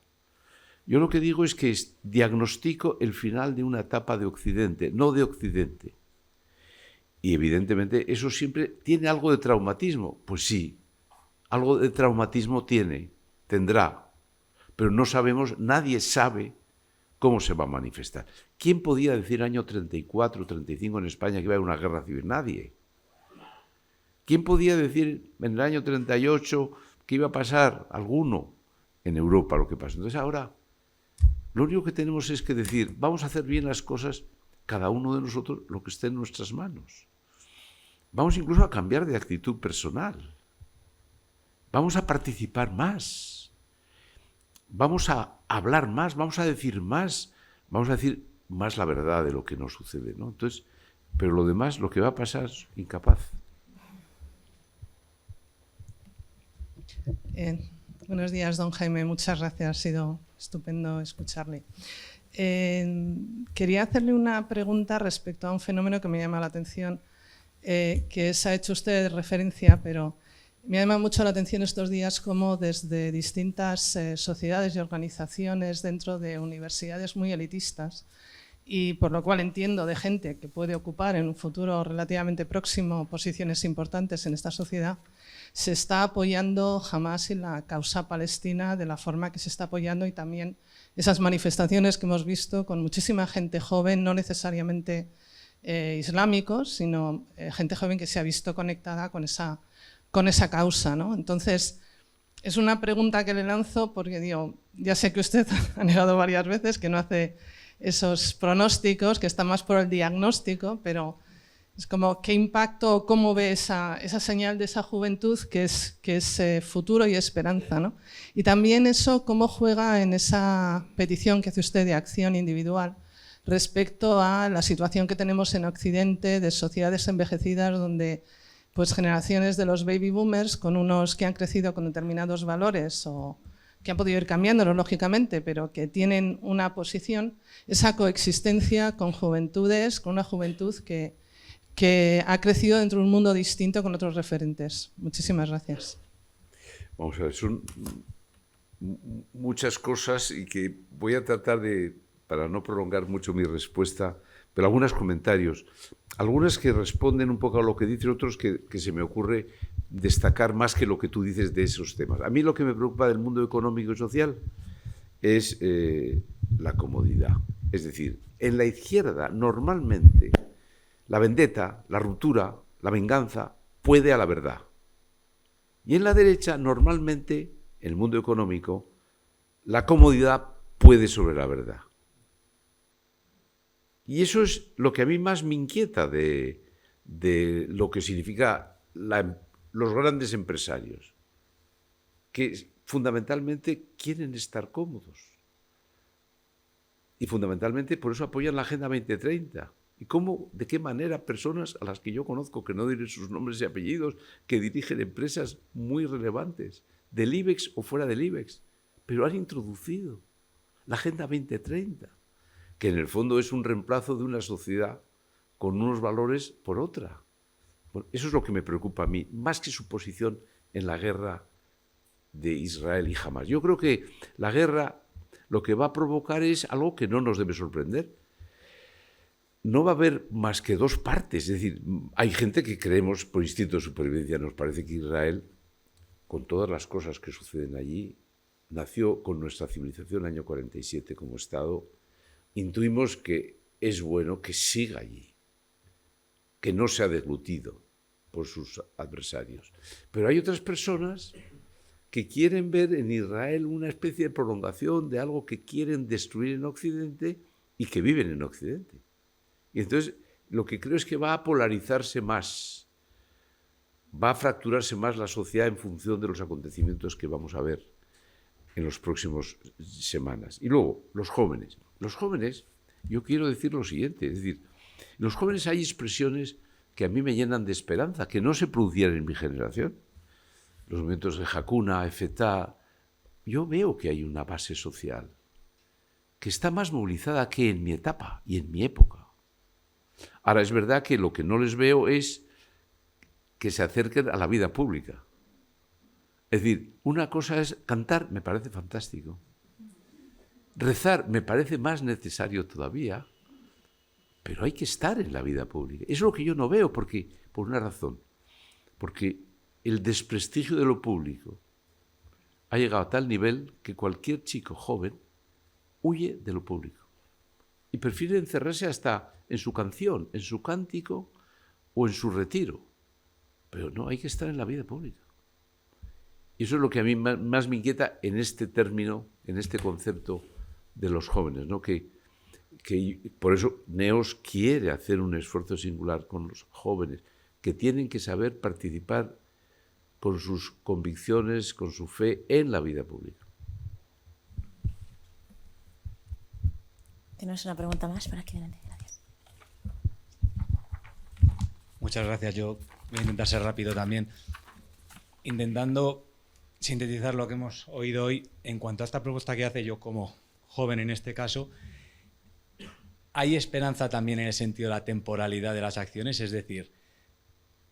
Yo lo que digo es que diagnostico el final de una etapa de Occidente, no de Occidente. Y evidentemente eso siempre tiene algo de traumatismo. Pues sí, algo de traumatismo tendrá, pero no sabemos, nadie sabe cómo se va a manifestar. ¿Quién podía decir año 34, 35 en España que iba a haber una guerra civil? Nadie. ¿Quién podía decir en el año 38 que iba a pasar alguno en Europa lo que pasó? Entonces ahora lo único que tenemos es que decir, vamos a hacer bien las cosas, cada uno de nosotros, lo que esté en nuestras manos. Vamos incluso a cambiar de actitud personal. Vamos a participar más. Vamos a hablar más, vamos a decir más la verdad de lo que nos sucede, ¿no? Entonces, pero lo demás, lo que va a pasar, incapaz. Buenos días, don Jaime. Muchas gracias. Ha sido estupendo escucharle. Quería hacerle una pregunta respecto a un fenómeno que me llama la atención, que ha hecho usted referencia, pero me llama mucho la atención estos días cómo desde distintas sociedades y organizaciones dentro de universidades muy elitistas, y por lo cual entiendo de gente que puede ocupar en un futuro relativamente próximo posiciones importantes en esta sociedad, se está apoyando Hamás y la causa palestina de la forma que se está apoyando, y también esas manifestaciones que hemos visto con muchísima gente joven, no necesariamente islámicos, sino gente joven que se ha visto conectada con esa causa, ¿no? Entonces, es una pregunta que le lanzo porque digo, ya sé que usted ha negado varias veces que no hace esos pronósticos, que está más por el diagnóstico, pero es como, ¿qué impacto o cómo ve esa señal de esa juventud que es futuro y esperanza, ¿no? Y también eso, ¿cómo juega en esa petición que hace usted de acción individual respecto a la situación que tenemos en Occidente de sociedades envejecidas donde pues generaciones de los baby boomers, con unos que han crecido con determinados valores o que han podido ir cambiándolos lógicamente, pero que tienen una posición, esa coexistencia con juventudes, con una juventud que ha crecido dentro de un mundo distinto con otros referentes? Muchísimas gracias. Vamos a ver, son muchas cosas y que voy a tratar de, para no prolongar mucho mi respuesta, pero algunos comentarios, algunas que responden un poco a lo que dicen, otros que se me ocurre destacar más que lo que tú dices de esos temas. A mí lo que me preocupa del mundo económico y social es la comodidad. Es decir, en la izquierda normalmente la vendetta, la ruptura, la venganza puede a la verdad. Y en la derecha normalmente, en el mundo económico, la comodidad puede sobre la verdad. Y eso es lo que a mí más me inquieta de lo que significa los grandes empresarios, que fundamentalmente quieren estar cómodos. Y fundamentalmente por eso apoyan la Agenda 2030. ¿Y cómo, de qué manera personas a las que yo conozco, que no diré sus nombres y apellidos, que dirigen empresas muy relevantes, del IBEX o fuera del IBEX, pero han introducido la Agenda 2030, que en el fondo es un reemplazo de una sociedad con unos valores por otra? Bueno, eso es lo que me preocupa a mí, más que su posición en la guerra de Israel y Hamás. Yo creo que la guerra lo que va a provocar es algo que no nos debe sorprender. No va a haber más que dos partes. Es decir, hay gente que creemos por instinto de supervivencia, nos parece que Israel, con todas las cosas que suceden allí, nació con nuestra civilización en el año 47 como Estado. Intuimos que es bueno que siga allí, que no sea deglutido por sus adversarios. Pero hay otras personas que quieren ver en Israel una especie de prolongación de algo que quieren destruir en Occidente y que viven en Occidente. Y entonces lo que creo es que va a polarizarse más, va a fracturarse más la sociedad en función de los acontecimientos que vamos a ver en las próximas semanas. Y luego, los jóvenes. Los jóvenes, yo quiero decir lo siguiente, es decir, en los jóvenes hay expresiones que a mí me llenan de esperanza, que no se producían en mi generación. Los movimientos de Hakuna, Efetá, yo veo que hay una base social que está más movilizada que en mi etapa y en mi época. Ahora, es verdad que lo que no les veo es que se acerquen a la vida pública. Es decir, una cosa es cantar, me parece fantástico. Rezar me parece más necesario todavía, pero hay que estar en la vida pública. Eso es lo que yo no veo, porque, por una razón, porque el desprestigio de lo público ha llegado a tal nivel que cualquier chico joven huye de lo público y prefiere encerrarse hasta en su canción, en su cántico o en su retiro. Pero no, hay que estar en la vida pública. Y eso es lo que a mí más me inquieta en este término, en este concepto de los jóvenes, ¿no? Que por eso NEOS quiere hacer un esfuerzo singular con los jóvenes, que tienen que saber participar con sus convicciones, con su fe en la vida pública. Tenemos una pregunta más por aquí delante. Gracias. Muchas gracias. Yo voy a intentar ser rápido también, intentando sintetizar lo que hemos oído hoy en cuanto a esta propuesta que hace yo como joven en este caso. Hay esperanza también en el sentido de la temporalidad de las acciones, es decir,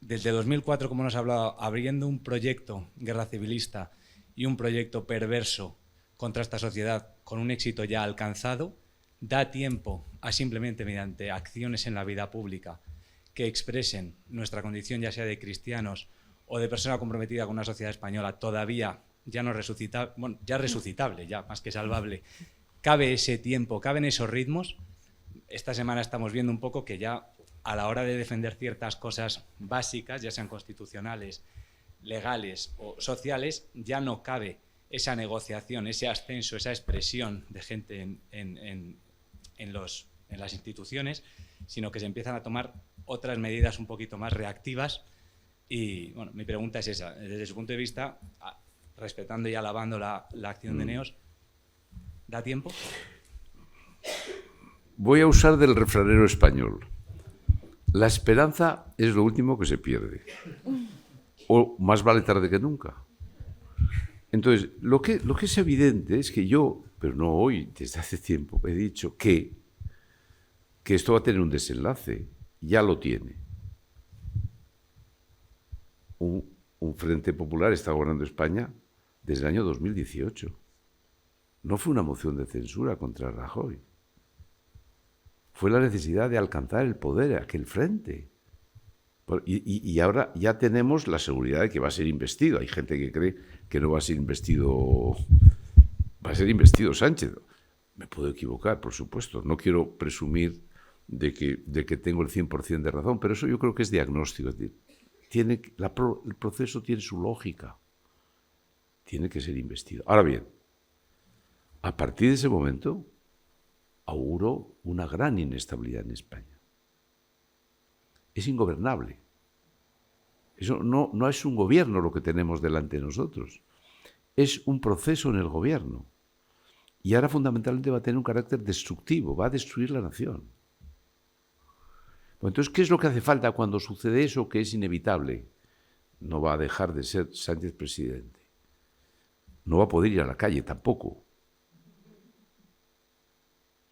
desde 2004, como nos ha hablado, abriendo un proyecto guerra civilista y un proyecto perverso contra esta sociedad con un éxito ya alcanzado, da tiempo a simplemente mediante acciones en la vida pública que expresen nuestra condición ya sea de cristianos o de persona comprometida con una sociedad española todavía ya no resucitable, bueno, ya resucitable, ya más que salvable. Cabe ese tiempo, caben esos ritmos. Esta semana estamos viendo un poco que ya a la hora de defender ciertas cosas básicas, ya sean constitucionales, legales o sociales, ya no cabe esa negociación, ese ascenso, esa expresión de gente en las instituciones, sino que se empiezan a tomar otras medidas un poquito más reactivas. Y bueno, mi pregunta es esa, desde su punto de vista, respetando y alabando la acción de NEOS, ¿da tiempo? Voy a usar del refranero español. La esperanza es lo último que se pierde. O más vale tarde que nunca. Entonces, lo que es evidente es que yo, pero no hoy, desde hace tiempo, he dicho que esto va a tener un desenlace. Ya lo tiene. Un Frente Popular está gobernando España desde el año 2018. No fue una moción de censura contra Rajoy. Fue la necesidad de alcanzar el poder, aquel frente. Y ahora ya tenemos la seguridad de que va a ser investido. Hay gente que cree que no va a ser investido. Va a ser investido Sánchez. Me puedo equivocar, por supuesto. No quiero presumir de que tengo el 100% de razón, pero eso yo creo que es diagnóstico. Es decir, el proceso tiene su lógica. Tiene que ser investido. Ahora bien, a partir de ese momento, auguro una gran inestabilidad en España. Es ingobernable. Eso no es un gobierno lo que tenemos delante de nosotros. Es un proceso en el gobierno. Y ahora fundamentalmente va a tener un carácter destructivo, va a destruir la nación. Pues entonces, ¿qué es lo que hace falta cuando sucede eso que es inevitable? No va a dejar de ser Sánchez presidente. No va a poder ir a la calle tampoco.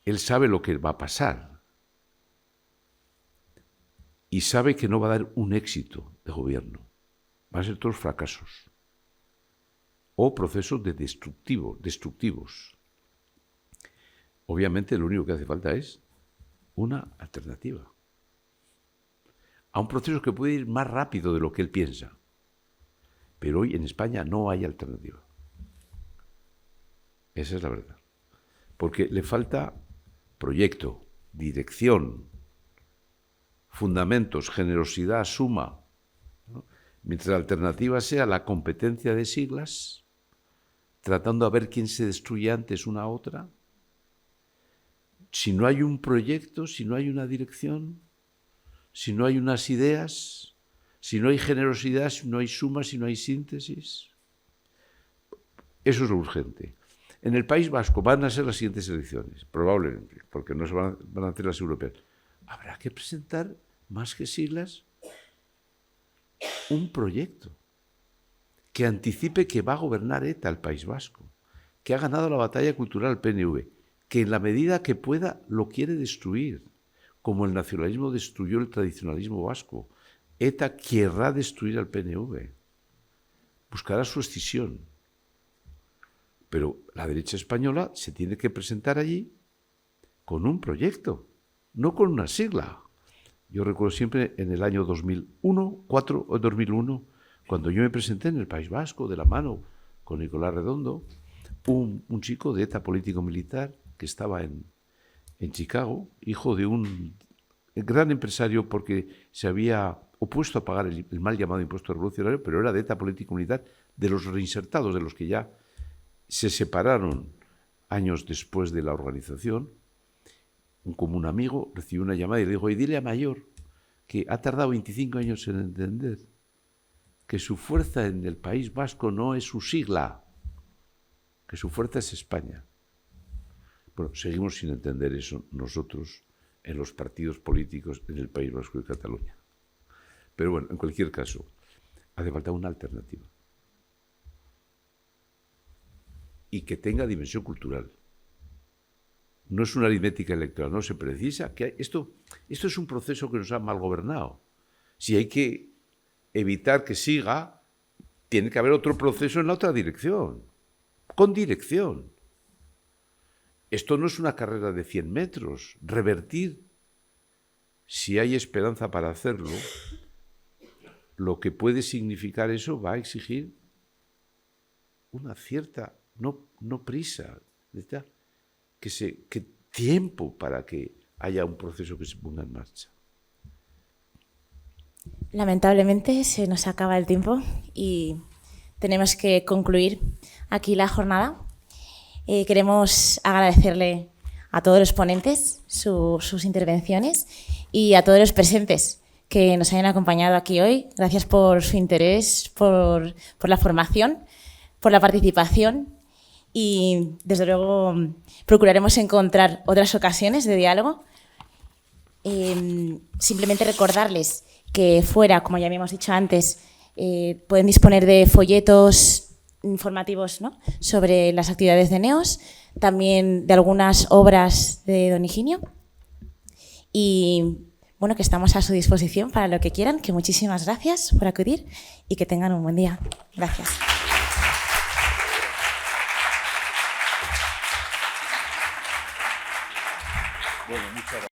Él sabe lo que va a pasar y sabe que no va a dar un éxito de gobierno. Van a ser todos fracasos o procesos destructivos. Obviamente lo único que hace falta es una alternativa a un proceso que puede ir más rápido de lo que él piensa. Pero hoy en España no hay alternativa. Esa es la verdad. Porque le falta proyecto, dirección, fundamentos, generosidad, suma, ¿no? Mientras la alternativa sea la competencia de siglas, tratando a ver quién se destruye antes una a otra. Si no hay un proyecto, si no hay una dirección, si no hay unas ideas, si no hay generosidad, si no hay suma, si no hay síntesis, eso es lo urgente. En el País Vasco van a ser las siguientes elecciones, probablemente, porque no se van a hacer las europeas. Habrá que presentar, más que siglas, un proyecto que anticipe que va a gobernar ETA el País Vasco, que ha ganado la batalla cultural el PNV, que en la medida que pueda lo quiere destruir, como el nacionalismo destruyó el tradicionalismo vasco. ETA querrá destruir al PNV, buscará su escisión. Pero la derecha española se tiene que presentar allí con un proyecto, no con una sigla. Yo recuerdo siempre en el año 2001, cuando yo me presenté en el País Vasco de la mano con Nicolás Redondo, un chico de ETA político-militar que estaba en Chicago, hijo de un gran empresario porque se había opuesto a pagar el mal llamado impuesto revolucionario, pero era de ETA político-militar, de los reinsertados, de los que ya se separaron años después de la organización. Como un amigo recibió una llamada y le dijo: y dile a Mayor que ha tardado 25 años en entender que su fuerza en el País Vasco no es su sigla, que su fuerza es España. Bueno, seguimos sin entender eso nosotros en los partidos políticos en el País Vasco y Cataluña. Pero bueno, en cualquier caso, hace falta una alternativa. Y que tenga dimensión cultural. No es una aritmética electoral, no se precisa que esto es un proceso que nos ha mal gobernado. Si hay que evitar que siga, tiene que haber otro proceso en la otra dirección, con dirección. Esto no es una carrera de 100 metros. Revertir, si hay esperanza para hacerlo, lo que puede significar eso va a exigir una cierta, no prisa, que tiempo para que haya un proceso que se ponga en marcha. Lamentablemente se nos acaba el tiempo y tenemos que concluir aquí la jornada. Queremos agradecerle a todos los ponentes sus intervenciones y a todos los presentes que nos hayan acompañado aquí hoy. Gracias por su interés, por la formación, por la participación y, desde luego, procuraremos encontrar otras ocasiones de diálogo. Simplemente recordarles que fuera, como ya habíamos dicho antes, pueden disponer de folletos informativos, ¿no?, sobre las actividades de NEOS, también de algunas obras de don Higinio. Y bueno, que estamos a su disposición para lo que quieran, que muchísimas gracias por acudir y que tengan un buen día. Gracias. Bueno, muchas gracias.